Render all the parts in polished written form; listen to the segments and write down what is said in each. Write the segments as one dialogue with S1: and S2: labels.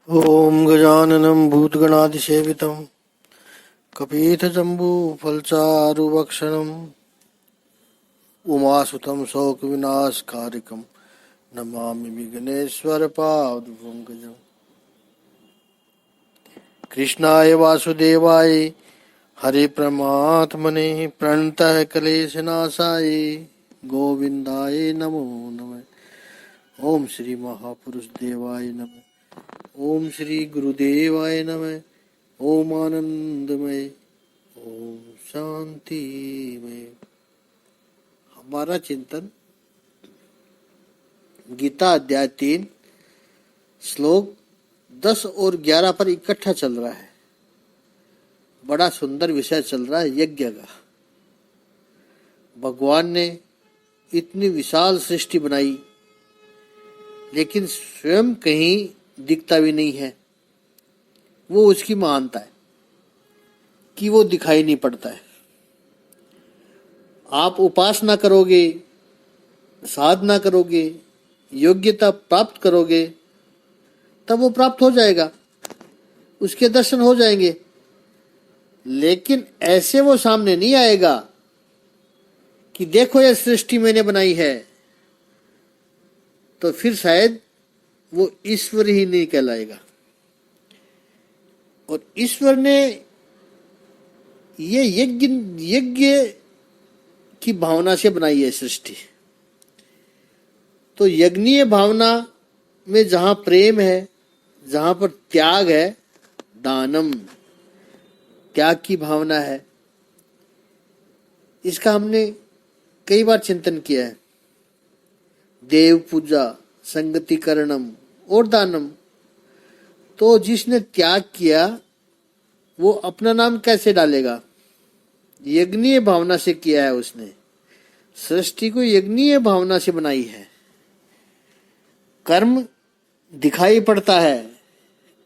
S1: ॐ गजाननं भूतगणाधिसेवितं कपीतजम्बूफलचारुभक्षणम् उमासुतं शोकविनाशकारिकं नमामि विघ्नेश्वरपादपङ्कजम्। कृष्णाय वासुदेवाय हरे परमात्मने प्रणतः क्लेशनाशाय गोविन्दाय नमो नमः। ओम श्री महापुरुष देवाय नमः। ओम श्री गुरुदेवाय नमः। ओम आनंदमय। ओम शांतिमय। हमारा चिंतन गीता अध्याय 3 श्लोक 10 और 11 पर इकट्ठा चल रहा है। बड़ा सुंदर विषय चल रहा है यज्ञ का। भगवान ने इतनी विशाल सृष्टि बनाई, लेकिन स्वयं कहीं दिखता भी नहीं है। वो उसकी महानता है कि वो दिखाई नहीं पड़ता है। आप उपासना करोगे, साधना करोगे, योग्यता प्राप्त करोगे, तब वो प्राप्त हो जाएगा, उसके दर्शन हो जाएंगे। लेकिन ऐसे वो सामने नहीं आएगा कि देखो ये सृष्टि मैंने बनाई है, तो फिर शायद वो ईश्वर ही नहीं कहलाएगा। और ईश्वर ने ये यज्ञ की भावना से बनाई है सृष्टि। तो यज्ञीय भावना में जहां प्रेम है, जहां पर त्याग है, दानम, त्याग की भावना है, इसका हमने कई बार चिंतन किया है। देव पूजा, संगति करणम और दानम। तो जिसने त्याग किया वो अपना नाम कैसे डालेगा? यज्ञीय भावना से किया है उसने। सृष्टि को यज्ञीय भावना से बनाई है। कर्म दिखाई पड़ता है,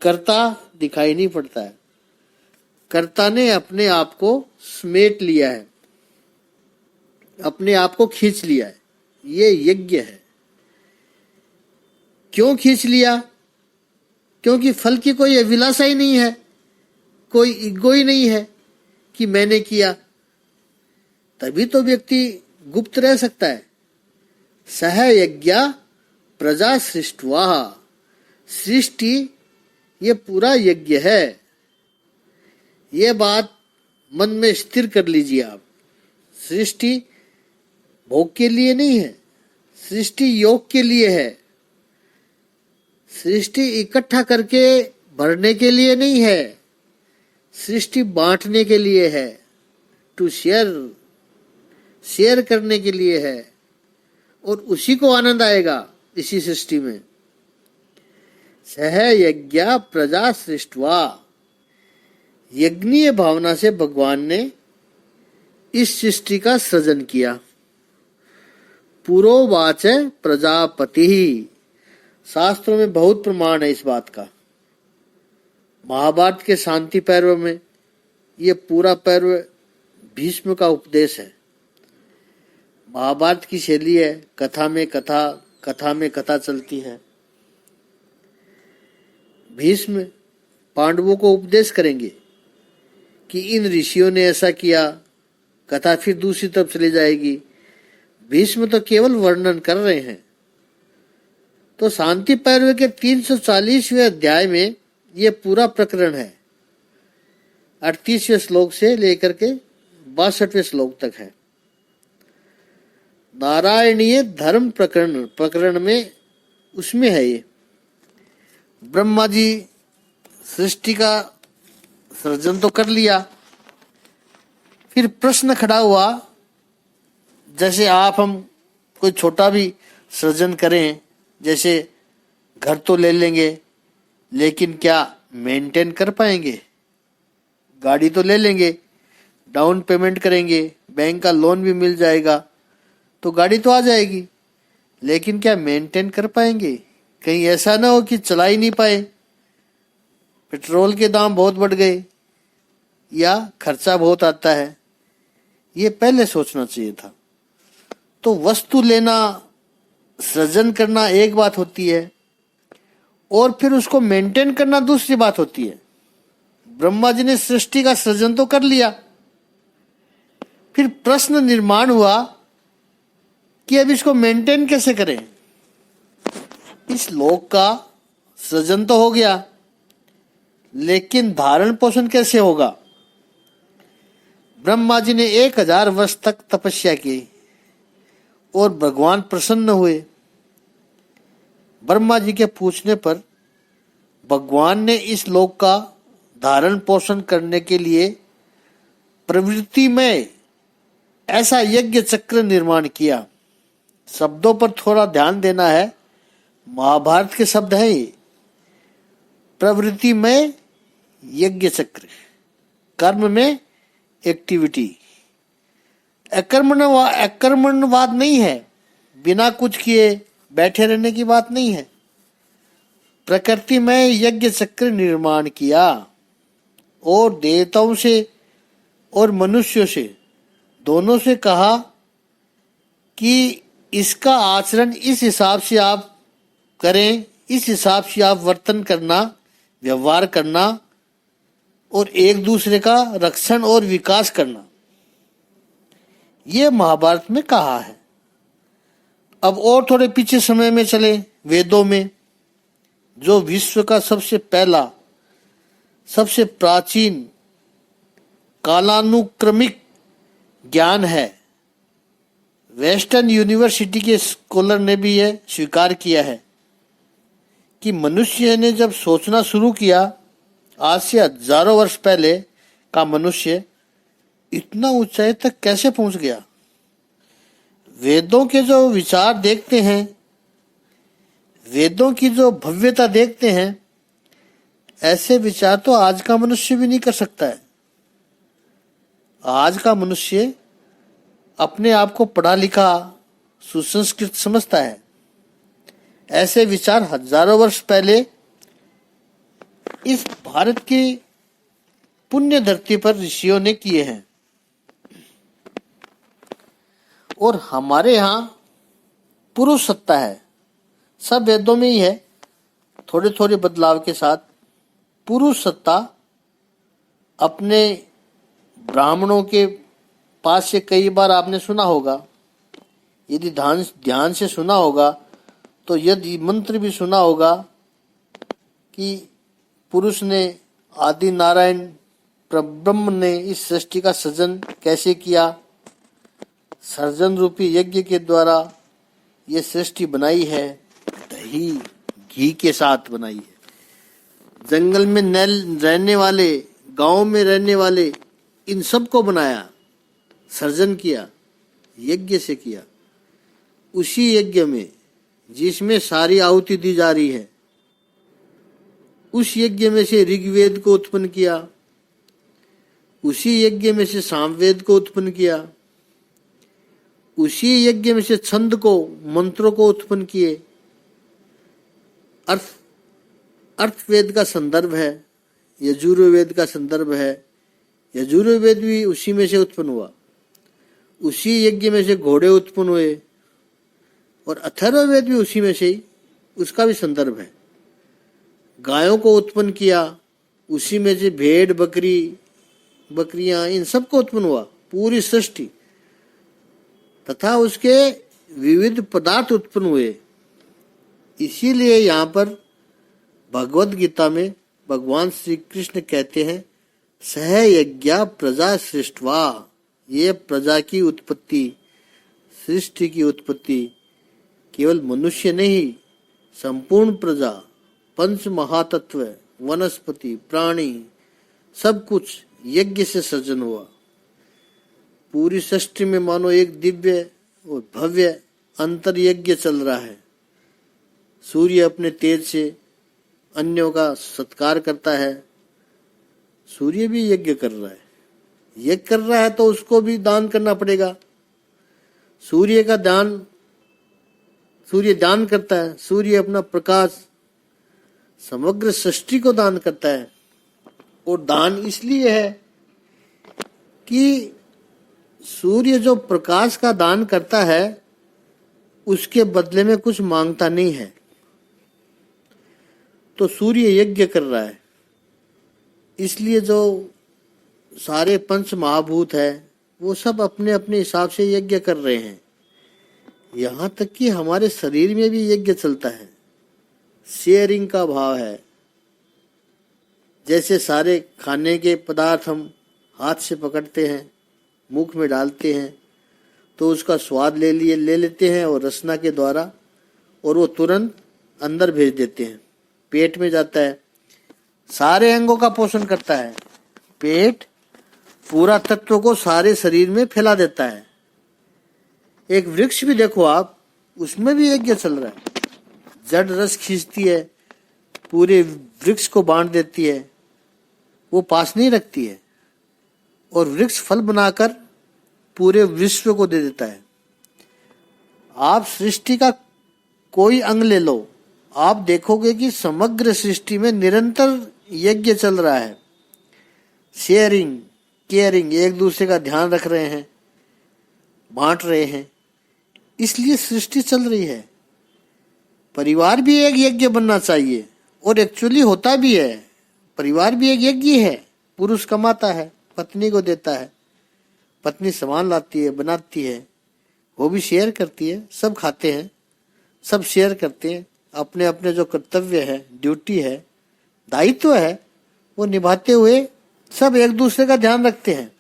S1: कर्ता दिखाई नहीं पड़ता है। कर्ता ने अपने आप को समेट लिया है, अपने आप को खींच लिया है। ये यज्ञ है। क्यों खींच लिया? क्योंकि फल की कोई अभिलाषा ही नहीं है, कोई ईगो ही नहीं है कि मैंने किया। तभी तो व्यक्ति गुप्त रह सकता है। सह यज्ञ प्रजा सृष्टवा। सृष्टि ये पूरा यज्ञ है। ये बात मन में स्थिर कर लीजिए आप। सृष्टि भोग के लिए नहीं है, सृष्टि योग के लिए है। सृष्टि इकट्ठा करके भरने के लिए नहीं है, सृष्टि बांटने के लिए है। टू शेयर करने के लिए है। और उसी को आनंद आएगा इसी सृष्टि में। सह यज्ञ प्रजा सृष्टवा। यज्ञीय भावना से भगवान ने इस सृष्टि का सृजन किया। पुरोवाच प्रजापति। शास्त्रों में बहुत प्रमाण है इस बात का। महाभारत के शांति पर्व में ये पूरा पर्व भीष्म का उपदेश है। महाभारत की शैली है, कथा में कथा, कथा में कथा चलती है। भीष्म पांडवों को उपदेश करेंगे कि इन ऋषियों ने ऐसा किया। कथा फिर दूसरी तरफ चली जाएगी। भीष्म तो केवल वर्णन कर रहे हैं। तो शांति पर्व के 340वें अध्याय में ये पूरा प्रकरण है। 38वें श्लोक से लेकर के 62वें श्लोक तक है। नारायणीय धर्म प्रकरण में उसमें है ये। ब्रह्मा जी सृष्टि का सृजन तो कर लिया, फिर प्रश्न खड़ा हुआ, जैसे आप हम कोई छोटा भी सृजन करें, जैसे घर तो ले लेंगे, लेकिन क्या मेंटेन कर पाएंगे? गाड़ी तो ले लेंगे, डाउन पेमेंट करेंगे, बैंक का लोन भी मिल जाएगा, तो गाड़ी तो आ जाएगी, लेकिन क्या मेंटेन कर पाएंगे? कहीं ऐसा ना हो कि चला ही नहीं पाए, पेट्रोल के दाम बहुत बढ़ गए या खर्चा बहुत आता है। ये पहले सोचना चाहिए था। तो वस्तु लेना, सृजन करना एक बात होती है, और फिर उसको मेंटेन करना दूसरी बात होती है। ब्रह्मा जी ने सृष्टि का सृजन तो कर लिया, फिर प्रश्न निर्माण हुआ कि अब इसको मेंटेन कैसे करें। इस लोक का सृजन तो हो गया, लेकिन धारण पोषण कैसे होगा। ब्रह्मा जी ने 1000 वर्ष तक तपस्या की और भगवान प्रसन्न हुए। ब्रह्मा जी के पूछने पर भगवान ने इस लोक का धारण पोषण करने के लिए प्रवृत्ति में ऐसा यज्ञ चक्र निर्माण किया। शब्दों पर थोड़ा ध्यान देना है, महाभारत के शब्द हैं ये। प्रवृत्ति में यज्ञ चक्र, कर्म में एक्टिविटी। अकर्मण्यवाद नहीं है, बिना कुछ किए बैठे रहने की बात नहीं है। प्रकृति में यज्ञ चक्र निर्माण किया और देवताओं से और मनुष्यों से दोनों से कहा कि इसका आचरण इस हिसाब से आप करें, इस हिसाब से आप वर्तन करना, व्यवहार करना और एक दूसरे का रक्षण और विकास करना। ये महाभारत में कहा है। अब और थोड़े पीछे समय में चले, वेदों में जो विश्व का सबसे पहला, सबसे प्राचीन कालानुक्रमिक ज्ञान है, वेस्टर्न यूनिवर्सिटी के स्कॉलर ने भी यह स्वीकार किया है कि मनुष्य ने जब सोचना शुरू किया, आज से हजारों वर्ष पहले का मनुष्य इतना ऊंचाई तक कैसे पहुंच गया। वेदों के जो विचार देखते हैं, वेदों की जो भव्यता देखते हैं, ऐसे विचार तो आज का मनुष्य भी नहीं कर सकता है। आज का मनुष्य अपने आप को पढ़ा लिखा, सुसंस्कृत समझता है। ऐसे विचार हजारों वर्ष पहले इस भारत की पुण्य धरती पर ऋषियों ने किए हैं। और हमारे यहाँ पुरुष सत्ता है, सब वेदों में ही है, थोड़े थोड़े बदलाव के साथ। पुरुष सत्ता अपने ब्राह्मणों के पास से कई बार आपने सुना होगा, यदि ध्यान से सुना होगा तो यदि मंत्र भी सुना होगा कि पुरुष ने, आदि नारायण ब्रह्म ने इस सृष्टि का सृजन कैसे किया। सर्जन रूपी यज्ञ के द्वारा ये सृष्टि बनाई है, दही घी के साथ बनाई है। जंगल में रहने वाले, गांव में रहने वाले, इन सब को बनाया, सर्जन किया, यज्ञ से किया। उसी यज्ञ में जिसमें सारी आहुति दी जा रही है, उस यज्ञ में से ऋग्वेद को उत्पन्न किया, उसी यज्ञ में से सामवेद को उत्पन्न किया, उसी यज्ञ में से छंद को, मंत्रों को उत्पन्न किए। अर्थवेद का संदर्भ है, यजुर्वेद का संदर्भ है। यजुर्वेद भी उसी में से उत्पन्न हुआ, उसी यज्ञ में से घोड़े उत्पन्न हुए। और अथर्ववेद भी उसी में से ही, उसका भी संदर्भ है। गायों को उत्पन्न किया, उसी में से भेड़, बकरियां, इन सबको उत्पन्न हुआ, पूरी सृष्टि। तथा उसके विविध पदार्थ उत्पन्न हुए। इसीलिए यहाँ पर भगवद गीता में भगवान श्री कृष्ण कहते हैं, सह यज्ञा प्रजा सृष्टवा। ये प्रजा की उत्पत्ति, सृष्टि की उत्पत्ति केवल मनुष्य नहीं, संपूर्ण प्रजा, पंच महातत्व, वनस्पति, प्राणी, सब कुछ यज्ञ से सृजन हुआ। पूरी सृष्टि में मानो एक दिव्य और भव्य अंतर यज्ञ चल रहा है। सूर्य अपने तेज से अन्यों का सत्कार करता है, सूर्य भी यज्ञ कर रहा है। यज्ञ कर रहा है तो उसको भी दान करना पड़ेगा। सूर्य दान करता है, सूर्य अपना प्रकाश समग्र सृष्टि को दान करता है। और दान इसलिए है कि सूर्य जो प्रकाश का दान करता है, उसके बदले में कुछ मांगता नहीं है। तो सूर्य यज्ञ कर रहा है। इसलिए जो सारे पंच महाभूत है वो सब अपने अपने हिसाब से यज्ञ कर रहे हैं। यहाँ तक कि हमारे शरीर में भी यज्ञ चलता है, शेयरिंग का भाव है। जैसे सारे खाने के पदार्थ हम हाथ से पकड़ते हैं, मुख में डालते हैं, तो उसका स्वाद ले लेते हैं और रसना के द्वारा, और वो तुरंत अंदर भेज देते हैं, पेट में जाता है, सारे अंगों का पोषण करता है। पेट पूरा तत्व को सारे शरीर में फैला देता है। एक वृक्ष भी देखो आप, उसमें भी यज्ञ चल रहा है। जड़ रस खींचती है, पूरे वृक्ष को बांट देती है, वो पास नहीं रखती है, और वृक्ष फल बनाकर पूरे विश्व को दे देता है। आप सृष्टि का कोई अंग ले लो, आप देखोगे कि समग्र सृष्टि में निरंतर यज्ञ चल रहा है। शेयरिंग, केयरिंग, एक दूसरे का ध्यान रख रहे हैं, बांट रहे हैं, इसलिए सृष्टि चल रही है। परिवार भी एक यज्ञ बनना चाहिए, और एक्चुअली होता भी है। परिवार भी एक यज्ञ है। पुरुष कमाता है, पत्नी को देता है, पत्नी सामान लाती है, बनाती है, वो भी शेयर करती है, सब खाते हैं, सब शेयर करते हैं। अपने अपने जो कर्तव्य है, ड्यूटी है, दायित्व है, वो निभाते हुए सब एक दूसरे का ध्यान रखते हैं।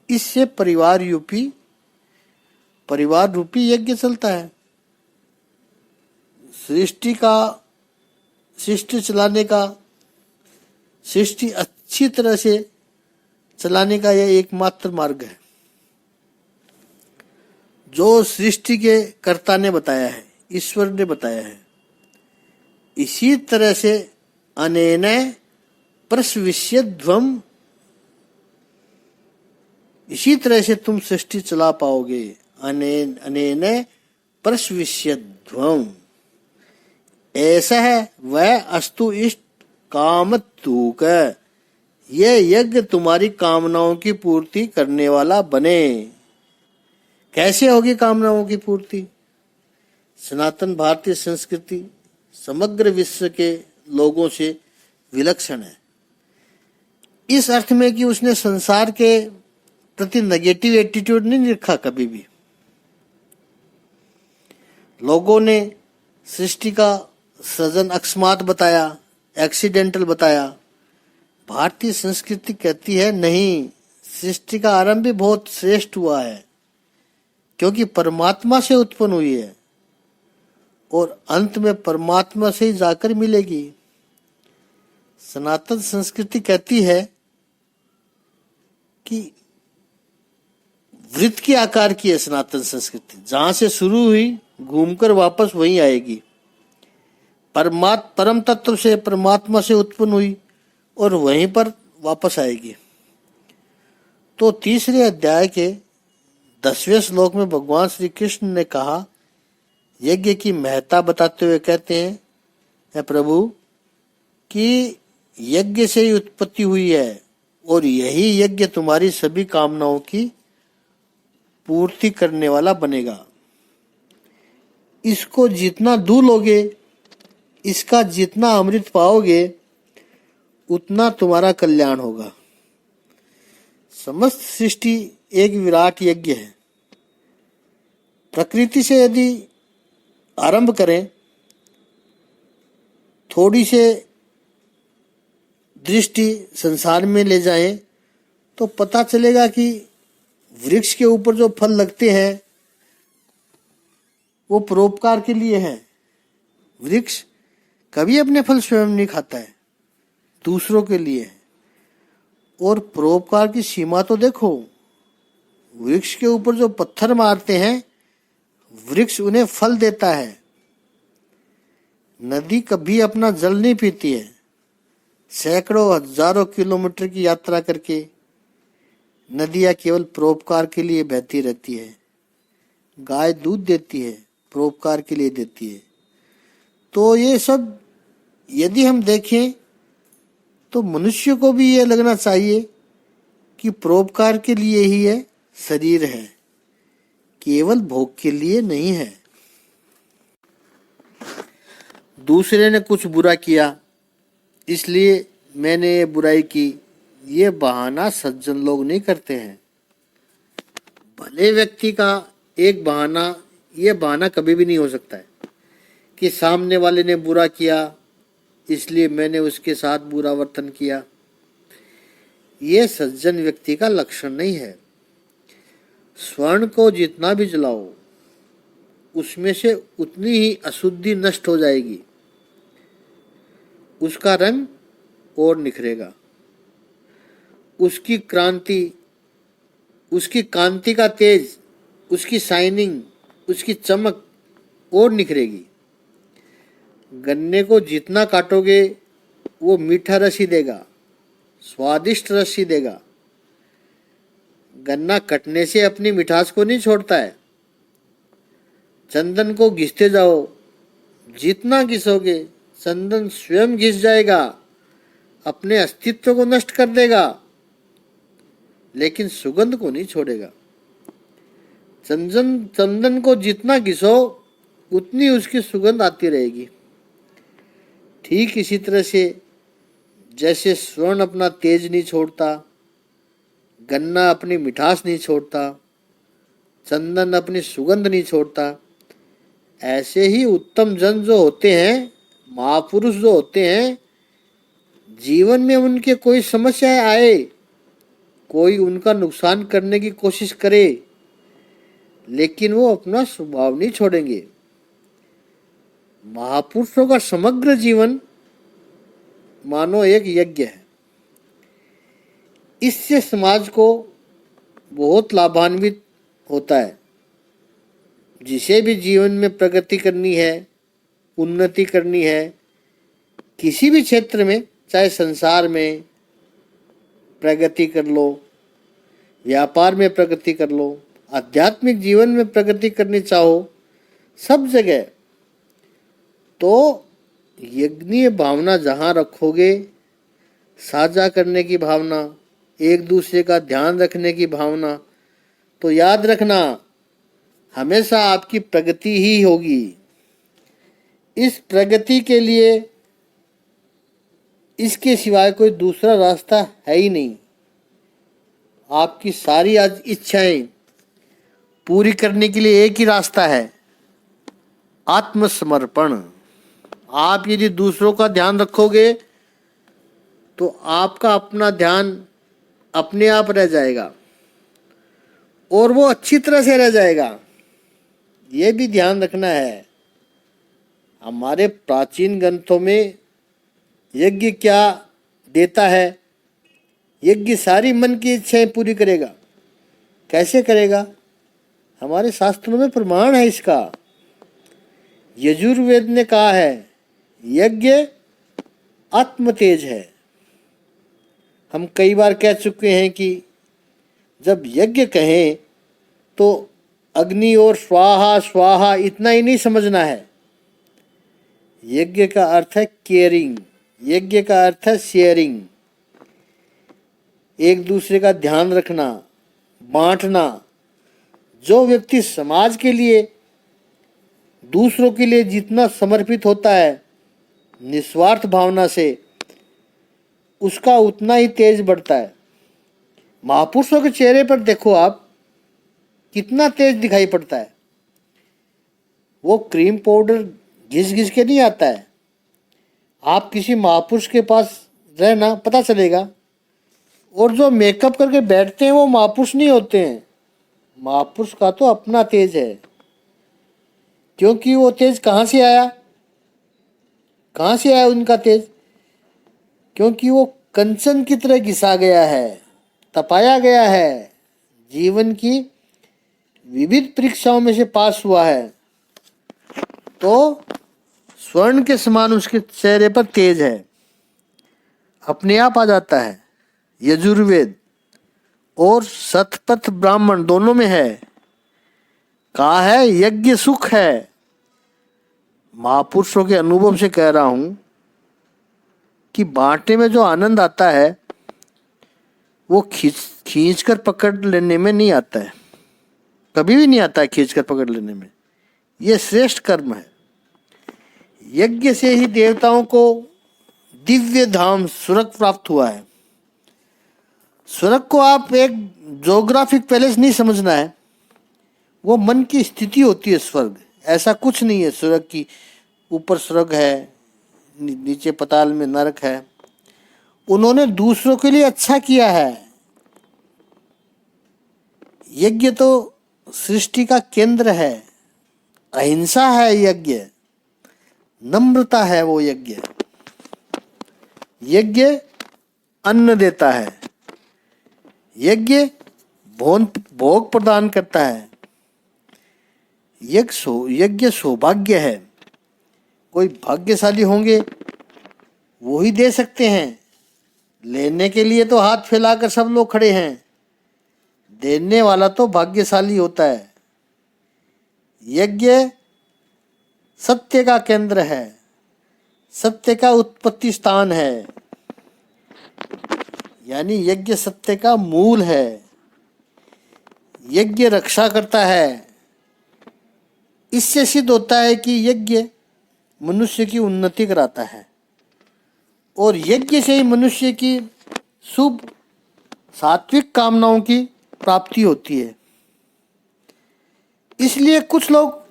S1: इससे परिवार रूपी यज्ञ चलता है। सृष्टि चलाने का, सृष्टि अच्छी तरह से चलाने का यह एकमात्र मार्ग है जो सृष्टि के कर्ता ने बताया है, ईश्वर ने बताया है। इसी तरह से अनेन प्रसविष्यध्वम, इसी तरह से तुम सृष्टि चला पाओगे। अनेन प्रसविष्यध्वम, ऐसा है वह अस्तु इष्ट कामतूक, यह यज्ञ तुम्हारी कामनाओं की पूर्ति करने वाला बने। कैसे होगी कामनाओं की पूर्ति? सनातन भारतीय संस्कृति समग्र विश्व के लोगों से विलक्षण है, इस अर्थ में कि उसने संसार के प्रति नेगेटिव एटीट्यूड नहीं रखा कभी भी। लोगों ने सृष्टि का सृजन अकस्मात बताया, एक्सीडेंटल बताया। भारतीय संस्कृति कहती है नहीं, सृष्टि का आरंभ भी बहुत श्रेष्ठ हुआ है, क्योंकि परमात्मा से उत्पन्न हुई है और अंत में परमात्मा से ही जाकर मिलेगी। सनातन संस्कृति कहती है कि वृत्त के आकार की है सनातन संस्कृति, जहां से शुरू हुई घूमकर वापस वहीं आएगी। परम तत्व से, परमात्मा से उत्पन्न हुई और वहीं पर वापस आएगी। तो तीसरे अध्याय के 10वें श्लोक में भगवान श्री कृष्ण ने कहा, यज्ञ की महत्ता बताते हुए कहते हैं, हे प्रभु, कि यज्ञ से ही उत्पत्ति हुई है और यही यज्ञ तुम्हारी सभी कामनाओं की पूर्ति करने वाला बनेगा। इसको जितना दूर लोगे, इसका जितना अमृत पाओगे, उतना तुम्हारा कल्याण होगा। समस्त सृष्टि एक विराट यज्ञ है। प्रकृति से यदि आरंभ करें, थोड़ी से दृष्टि संसार में ले जाएं, तो पता चलेगा कि वृक्ष के ऊपर जो फल लगते हैं वो परोपकार के लिए हैं। वृक्ष कभी अपने फल स्वयं नहीं खाता है, दूसरों के लिए है। और परोपकार की सीमा तो देखो, वृक्ष के ऊपर जो पत्थर मारते हैं, वृक्ष उन्हें फल देता है। नदी कभी अपना जल नहीं पीती है, सैकड़ों हजारों किलोमीटर की यात्रा करके नदियां केवल परोपकार के लिए बहती रहती है। गाय दूध देती है, परोपकार के लिए देती है। तो ये सब यदि हम देखें तो मनुष्य को भी ये लगना चाहिए कि परोपकार के लिए ही ये शरीर है, केवल भोग के लिए नहीं है। दूसरे ने कुछ बुरा किया इसलिए मैंने ये बुराई की, ये बहाना सज्जन लोग नहीं करते हैं। भले व्यक्ति का एक बहाना, ये बहाना कभी भी नहीं हो सकता है कि सामने वाले ने बुरा किया इसलिए मैंने उसके साथ बुरा वर्तन किया। ये सज्जन व्यक्ति का लक्षण नहीं है। स्वर्ण को जितना भी जलाओ उसमें से उतनी ही अशुद्धि नष्ट हो जाएगी, उसका रंग और निखरेगा, उसकी कांति का तेज, उसकी शाइनिंग, उसकी चमक और निखरेगी। गन्ने को जितना काटोगे वो मीठा रस ही देगा, स्वादिष्ट रस ही देगा। गन्ना कटने से अपनी मिठास को नहीं छोड़ता है। चंदन को घिसते जाओ, जितना घिसोगे चंदन स्वयं घिस जाएगा, अपने अस्तित्व को नष्ट कर देगा, लेकिन सुगंध को नहीं छोड़ेगा। चंदन को जितना घिसो उतनी उसकी सुगंध आती रहेगी। ठीक इसी तरह से जैसे स्वर्ण अपना तेज नहीं छोड़ता, गन्ना अपनी मिठास नहीं छोड़ता, चंदन अपनी सुगंध नहीं छोड़ता, ऐसे ही उत्तम जन जो होते हैं, महापुरुष जो होते हैं, जीवन में उनके कोई समस्याएं आए, कोई उनका नुकसान करने की कोशिश करे, लेकिन वो अपना स्वभाव नहीं छोड़ेंगे। महापुरुषों का समग्र जीवन मानो एक यज्ञ है। इससे समाज को बहुत लाभान्वित होता है। जिसे भी जीवन में प्रगति करनी है, उन्नति करनी है, किसी भी क्षेत्र में, चाहे संसार में प्रगति कर लो, व्यापार में प्रगति कर लो, आध्यात्मिक जीवन में प्रगति करनी चाहो, सब जगह तो यज्ञीय भावना जहाँ रखोगे, साझा करने की भावना, एक दूसरे का ध्यान रखने की भावना, तो याद रखना हमेशा आपकी प्रगति ही होगी। इस प्रगति के लिए इसके सिवाय कोई दूसरा रास्ता है ही नहीं। आपकी सारी आज इच्छाएं पूरी करने के लिए एक ही रास्ता है, आत्मसमर्पण। आप यदि दूसरों का ध्यान रखोगे तो आपका अपना ध्यान अपने आप रह जाएगा और वो अच्छी तरह से रह जाएगा। ये भी ध्यान रखना है। हमारे प्राचीन ग्रंथों में यज्ञ क्या देता है? यज्ञ सारी मन की इच्छाएं पूरी करेगा। कैसे करेगा? हमारे शास्त्रों में प्रमाण है इसका। यजुर्वेद ने कहा है यज्ञ आत्मतेज है। हम कई बार कह चुके हैं कि जब यज्ञ कहें तो अग्नि और स्वाहा स्वाहा इतना ही नहीं समझना है। यज्ञ का अर्थ है केयरिंग, यज्ञ का अर्थ है शेयरिंग, एक दूसरे का ध्यान रखना, बांटना। जो व्यक्ति समाज के लिए, दूसरों के लिए जितना समर्पित होता है निस्वार्थ भावना से, उसका उतना ही तेज बढ़ता है। महापुरुषों के चेहरे पर देखो आप, कितना तेज दिखाई पड़ता है। वो क्रीम पाउडर घिस घिस के नहीं आता है। आप किसी महापुरुष के पास रहना, पता चलेगा। और जो मेकअप करके बैठते हैं वो महापुरुष नहीं होते हैं। महापुरुष का तो अपना तेज है। क्योंकि वो तेज कहाँ से आया? कहाँ से आया उनका तेज? क्योंकि वो कंचन की तरह घिसा गया है, तपाया गया है, जीवन की विविध परीक्षाओं में से पास हुआ है, तो स्वर्ण के समान उसके चेहरे पर तेज है, अपने आप आ जाता है। यजुर्वेद और शतपथ ब्राह्मण दोनों में है, कहा है यज्ञ सुख है। महापुरुषों के अनुभव से कह रहा हूं कि बांटने में जो आनंद आता है वो खींच कर पकड़ लेने में नहीं आता है, कभी भी नहीं आता है खींच कर पकड़ लेने में। ये श्रेष्ठ कर्म है। यज्ञ से ही देवताओं को दिव्य धाम स्वर्ग प्राप्त हुआ है। स्वर्ग को आप एक जोग्राफिक पैलेस नहीं समझना है, वो मन की स्थिति होती है। स्वर्ग ऐसा कुछ नहीं है स्वर्ग की ऊपर स्वर्ग है, नीचे पाताल में नरक है। उन्होंने दूसरों के लिए अच्छा किया है। यज्ञ तो सृष्टि का केंद्र है, अहिंसा है यज्ञ, नम्रता है वो यज्ञ। यज्ञ अन्न देता है, यज्ञ भोग प्रदान करता है। यज्ञ सौभाग्य है। कोई भाग्यशाली होंगे वो ही दे सकते हैं। लेने के लिए तो हाथ फैलाकर सब लोग खड़े हैं, देने वाला तो भाग्यशाली होता है। यज्ञ सत्य का केंद्र है, सत्य का उत्पत्ति स्थान है, यानी यज्ञ सत्य का मूल है। यज्ञ रक्षा करता है। इससे सिद्ध होता है कि यज्ञ मनुष्य की उन्नति कराता है और यज्ञ से ही मनुष्य की शुभ सात्विक कामनाओं की प्राप्ति होती है। इसलिए कुछ लोग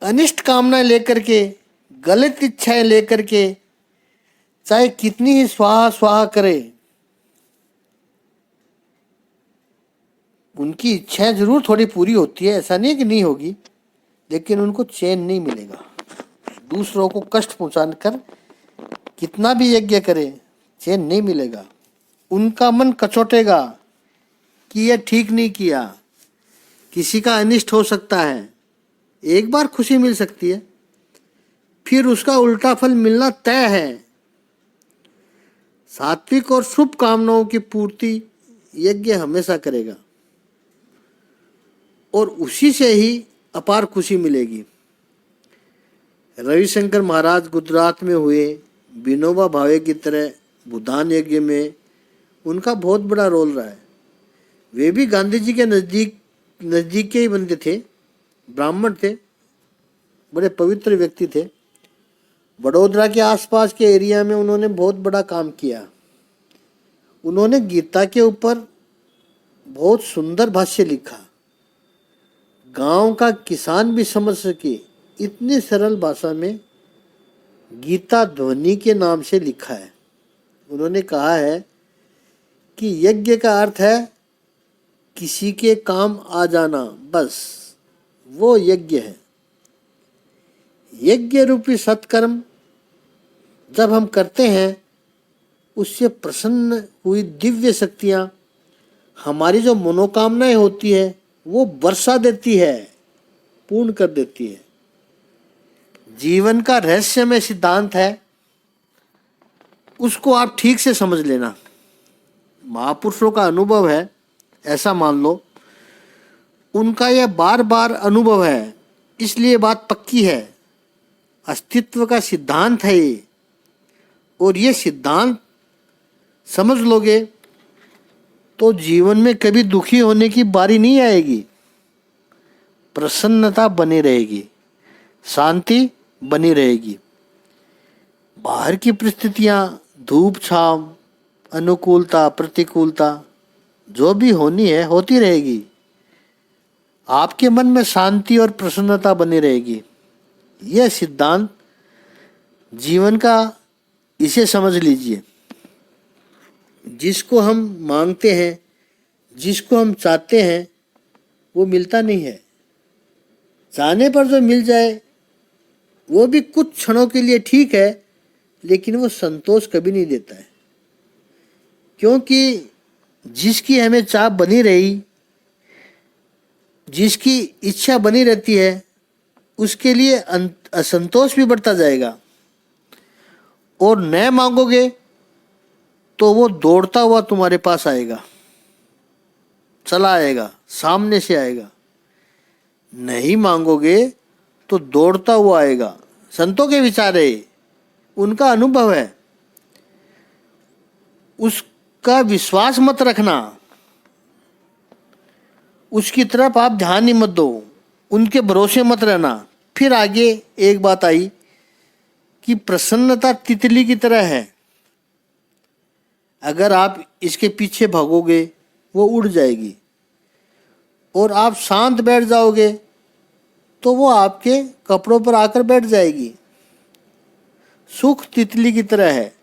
S1: अनिष्ट कामनाएं लेकर के, गलत इच्छाएं लेकर के चाहे कितनी ही स्वाहा स्वाहा करे, उनकी इच्छाएं जरूर थोड़ी पूरी होती है, ऐसा नहीं कि नहीं होगी, लेकिन उनको चैन नहीं मिलेगा। दूसरों को कष्ट पहुंचाकर कितना भी यज्ञ करे चैन नहीं मिलेगा। उनका मन कचोटेगा कि यह ठीक नहीं किया, किसी का अनिष्ट हो सकता है। एक बार खुशी मिल सकती है, फिर उसका उल्टा फल मिलना तय है। सात्विक और शुभ कामनाओं की पूर्ति यज्ञ हमेशा करेगा और उसी से ही अपार खुशी मिलेगी। रविशंकर महाराज गुजरात में हुए विनोबा भावे की तरह भूदान यज्ञ में उनका बहुत बड़ा रोल रहा है। वे भी गांधी जी के नज़दीक के ही बंदे थे, ब्राह्मण थे, बड़े पवित्र व्यक्ति थे। बड़ौदा के आसपास के एरिया में उन्होंने बहुत बड़ा काम किया। उन्होंने गीता के ऊपर बहुत सुंदर भाष्य लिखा। गांव का किसान भी समझ सके इतनी सरल भाषा में गीता ध्वनि के नाम से लिखा है। उन्होंने कहा है कि यज्ञ का अर्थ है किसी के काम आ जाना, बस वो यज्ञ है। यज्ञ रूपी सत्कर्म जब हम करते हैं, उससे प्रसन्न हुई दिव्य शक्तियां हमारी जो मनोकामनाएं होती है वो वर्षा देती है, पूर्ण कर देती है। जीवन का रहस्यमय सिद्धांत है, उसको आप ठीक से समझ लेना। महापुरुषों का अनुभव है, ऐसा मान लो। उनका यह बार बार अनुभव है, इसलिए बात पक्की है। अस्तित्व का सिद्धांत है ये, और ये सिद्धांत समझ लोगे तो जीवन में कभी दुखी होने की बारी नहीं आएगी। प्रसन्नता बनी रहेगी, शांति बनी रहेगी। बाहर की परिस्थितियां, धूप छांव, अनुकूलता प्रतिकूलता जो भी होनी है होती रहेगी। आपके मन में शांति और प्रसन्नता बनी रहेगी। यह सिद्धांत जीवन का, इसे समझ लीजिए। जिसको हम मांगते हैं, जिसको हम चाहते हैं, वो मिलता नहीं है। चाहने पर जो मिल जाए वो भी कुछ क्षणों के लिए ठीक है, लेकिन वो संतोष कभी नहीं देता है। क्योंकि जिसकी हमें चाह बनी रही, जिसकी इच्छा बनी रहती है, उसके लिए असंतोष भी बढ़ता जाएगा। और न मांगोगे तो वो दौड़ता हुआ तुम्हारे पास आएगा, चला आएगा, सामने से आएगा। नहीं मांगोगे तो दौड़ता हुआ आएगा। संतों के विचार है, उनका अनुभव है, उसका विश्वास मत रखना, उसकी तरफ आप ध्यान ही मत दो, उनके भरोसे मत रहना। फिर आगे एक बात आई कि प्रसन्नता तितली की तरह है। अगर आप इसके पीछे भागोगे वो उड़ जाएगी, और आप शांत बैठ जाओगे तो वो आपके कपड़ों पर आकर बैठ जाएगी। सुख तितली की तरह है।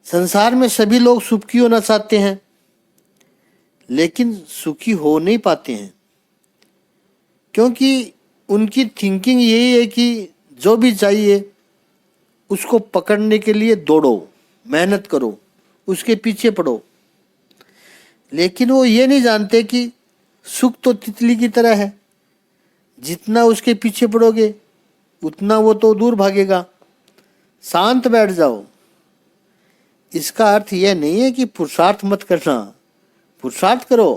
S1: संसार में सभी लोग सुखी होना चाहते हैं, लेकिन सुखी हो नहीं पाते हैं, क्योंकि उनकी थिंकिंग यही है कि जो भी चाहिए उसको पकड़ने के लिए दौड़ो, मेहनत करो, उसके पीछे पड़ो। लेकिन वो ये नहीं जानते कि सुख तो तितली की तरह है, जितना उसके पीछे पड़ोगे उतना वो तो दूर भागेगा। शांत बैठ जाओ। इसका अर्थ यह नहीं है कि पुरुषार्थ मत करना, पुरुषार्थ करो।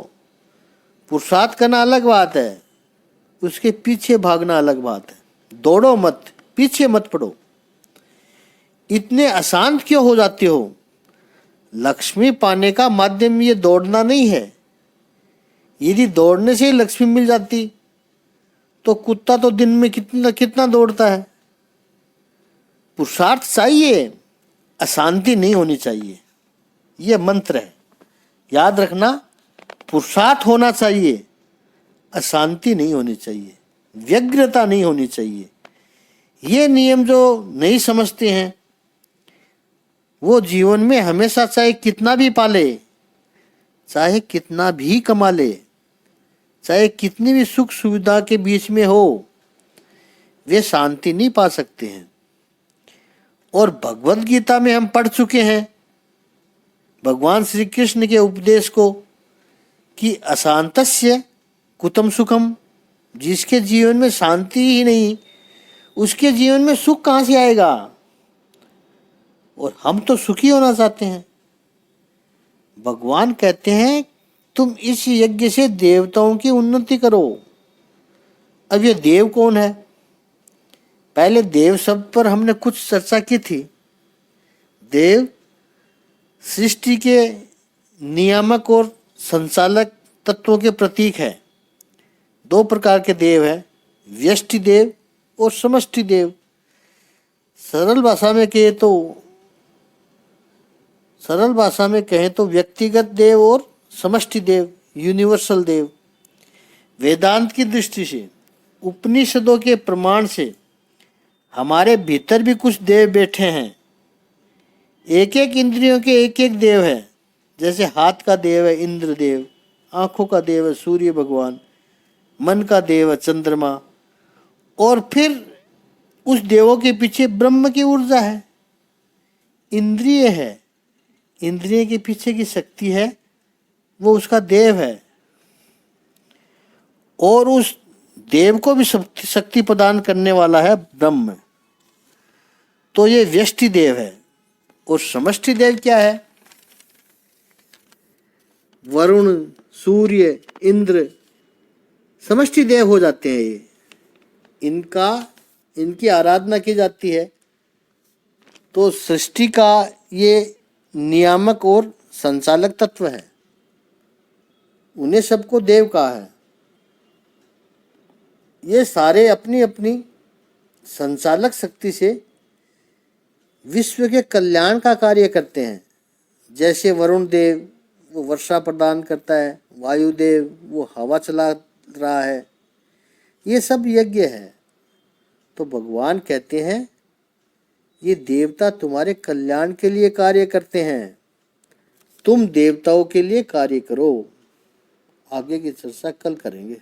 S1: पुरुषार्थ करना अलग बात है, उसके पीछे भागना अलग बात है। दौड़ो मत, पीछे मत पड़ो। इतने अशांत क्यों हो जाते हो? लक्ष्मी पाने का माध्यम ये दौड़ना नहीं है। यदि दौड़ने से ही लक्ष्मी मिल जाती तो कुत्ता तो दिन में कितना कितना दौड़ता है। पुरुषार्थ चाहिए, अशांति नहीं होनी चाहिए। यह मंत्र है, याद रखना। पुरुषार्थ होना चाहिए, अशांति नहीं होनी चाहिए, व्यग्रता नहीं होनी चाहिए। ये नियम जो नहीं समझते हैं वो जीवन में हमेशा चाहे कितना भी पाले, चाहे कितना भी कमा ले, चाहे कितनी भी सुख सुविधा के बीच में हो, वे शांति नहीं पा सकते हैं। और भगवत गीता में हम पढ़ चुके हैं भगवान श्री कृष्ण के उपदेश को कि अशांतस्य कुतम सुखम। जिसके जीवन में शांति ही नहीं, उसके जीवन में सुख कहाँ से आएगा? और हम तो सुखी होना चाहते हैं। भगवान कहते हैं तुम इस यज्ञ से देवताओं की उन्नति करो। अब ये देव कौन है? पहले देव शब्द पर हमने कुछ चर्चा की थी। देव सृष्टि के नियामक और संचालक तत्वों के प्रतीक है। दो प्रकार के देव हैं, व्यष्टि देव और समष्टि देव। सरल भाषा में कहें तो व्यक्तिगत देव और समष्टि देव, यूनिवर्सल देव। वेदांत की दृष्टि से, उपनिषदों के प्रमाण से हमारे भीतर भी कुछ देव बैठे हैं। एक एक इंद्रियों के एक एक देव है। जैसे हाथ का देव है इंद्र देव, आंखों का देव है सूर्य भगवान, मन का देव है चंद्रमा, और फिर उस देवों के पीछे ब्रह्म की ऊर्जा है। इंद्रिय है, इंद्रिय के पीछे की शक्ति है, वो उसका देव है। और उस देव को भी शक्ति प्रदान करने वाला है ब्रह्म। तो ये व्यष्टि देव है। और समष्टि देव क्या है? वरुण, सूर्य, इंद्र समष्टि देव हो जाते हैं। ये इनकी आराधना की जाती है। तो सृष्टि का ये नियामक और संचालक तत्व है, उन्हें सबको देव कहा है। ये सारे अपनी अपनी संचालक शक्ति से विश्व के कल्याण का कार्य करते हैं। जैसे वरुण देव वो वर्षा प्रदान करता है, वायुदेव वो हवा चला रहा है। ये सब यज्ञ है। तो भगवान कहते हैं ये देवता तुम्हारे कल्याण के लिए कार्य करते हैं, तुम देवताओं के लिए कार्य करो। आगे की चर्चा कल करेंगे।